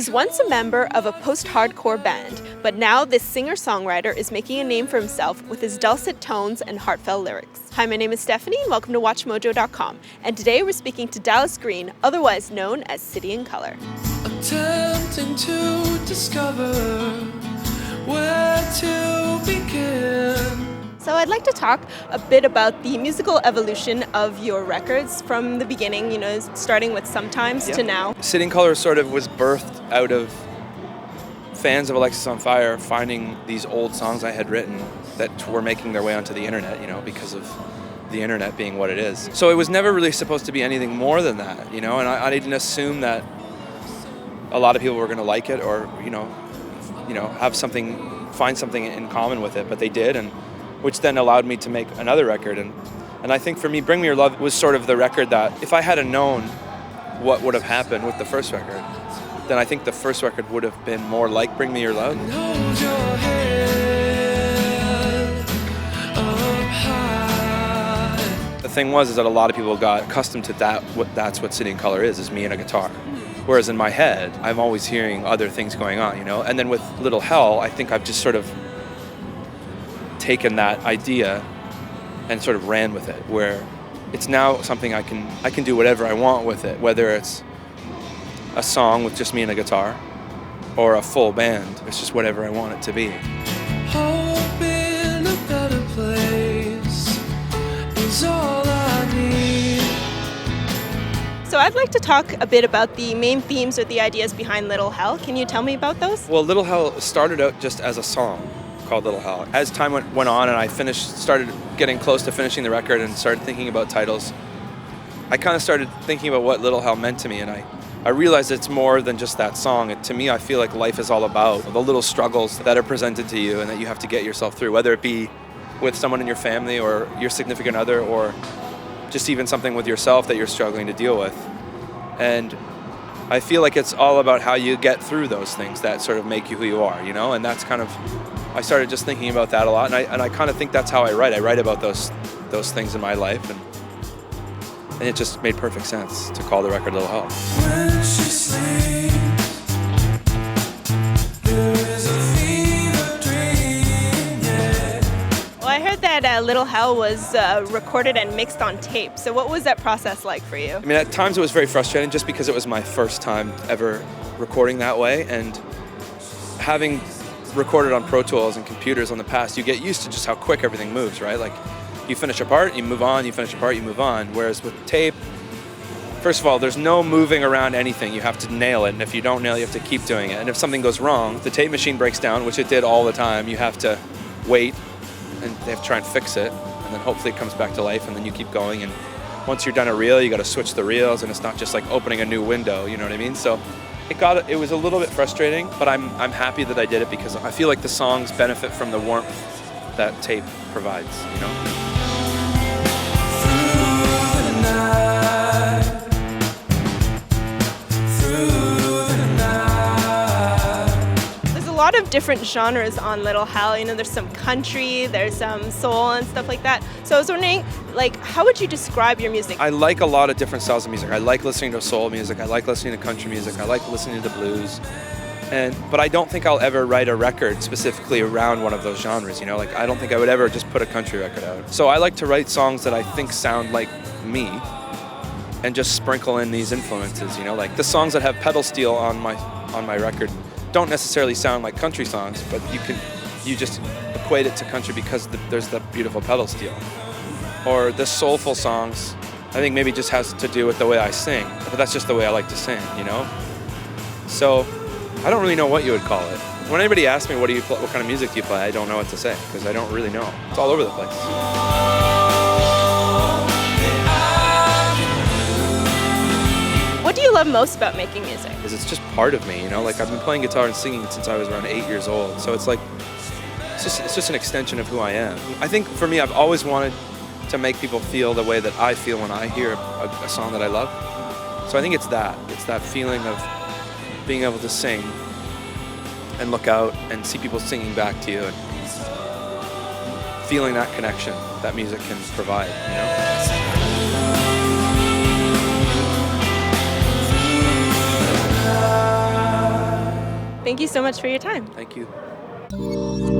was once a member of a post-hardcore band, but now this singer-songwriter is making a name for himself with his dulcet tones and heartfelt lyrics. Hi, my name is Stephanie, and welcome to WatchMojo.com. And today we're speaking to Dallas Green, otherwise known as City in Color. Attempting to discover where to begin. So I'd like to talk a bit about the musical evolution of your records from the beginning, starting with Sometimes to now. City in Color sort of was birthed out of fans of Alexisonfire finding these old songs I had written that were making their way onto the internet, because of the internet being what it is. So it was never really supposed to be anything more than that, and I didn't assume that a lot of people were going to like it or, find something in common with it, but they did, and which then allowed me to make another record. And I think for me, Bring Me Your Love was sort of the record that if I had known what would have happened with the first record, then I think the first record would have been more like Bring Me Your Love. Hold your head up high. The thing is that a lot of people got accustomed to that's what City in Color is me and a guitar. Whereas in my head, I'm always hearing other things going on, And then with Little Hell, I think I've just sort of taken that idea and sort of ran with it, where it's now something I can do whatever I want with it, whether it's a song with just me and a guitar or a full band. It's just whatever I want it to be. Hope in a better place is all I need. So I'd like to talk a bit about the main themes or the ideas behind Little Hell. Can you tell me about those? Well, Little Hell started out just as a song called Little Hell. As time went on and I started getting close to finishing the record and started thinking about titles, I kind of started thinking about what Little Hell meant to me, and I realized it's more than just that song. To me, I feel like life is all about the little struggles that are presented to you and that you have to get yourself through, whether it be with someone in your family or your significant other or just even something with yourself that you're struggling to deal with. And I feel like it's all about how you get through those things that sort of make you who you are, and that's kind of, I started just thinking about that a lot, and I kind of think that's how I write. I write about those things in my life, and it just made perfect sense to call the record Little Hell. When she sleeps, there is a fever dream, yeah. Well, I heard that Little Hell was recorded and mixed on tape. So what was that process like for you? I mean, at times it was very frustrating just because it was my first time ever recording that way, and having recorded on Pro Tools and computers in the past, you get used to just how quick everything moves, right? Like, you finish a part, you move on, you finish a part, you move on. Whereas with tape, first of all, there's no moving around anything. You have to nail it, and if you don't nail it, you have to keep doing it. And if something goes wrong, the tape machine breaks down, which it did all the time, you have to wait, and they have to try and fix it, and then hopefully it comes back to life, and then you keep going. And once you're done a reel, you got to switch the reels, and it's not just like opening a new window, you know what I mean? So it was a little bit frustrating, but I'm happy that I did it because I feel like the songs benefit from the warmth that tape provides, There's a lot of different genres on Little Hell. There's some country, there's some soul and stuff like that. So I was wondering, how would you describe your music? I like a lot of different styles of music. I like listening to soul music. I like listening to country music. I like listening to blues. But I don't think I'll ever write a record specifically around one of those genres, I don't think I would ever just put a country record out. So I like to write songs that I think sound like me and just sprinkle in these influences, Like the songs that have pedal steel on my record don't necessarily sound like country songs, but you just equate it to country because there's the beautiful pedal steel. Or the soulful songs, I think maybe just has to do with the way I sing, but that's just the way I like to sing, So I don't really know what you would call it. When anybody asks me what kind of music do you play, I don't know what to say because I don't really know. It's all over the place. What do you love most about making music? Because it's just part of me, Like I've been playing guitar and singing since I was around 8 years old. So it's like, it's just an extension of who I am. I think for me, I've always wanted to make people feel the way that I feel when I hear a song that I love. So I think it's that feeling of being able to sing and look out and see people singing back to you and feeling that connection that music can provide, Thank you so much for your time. Thank you.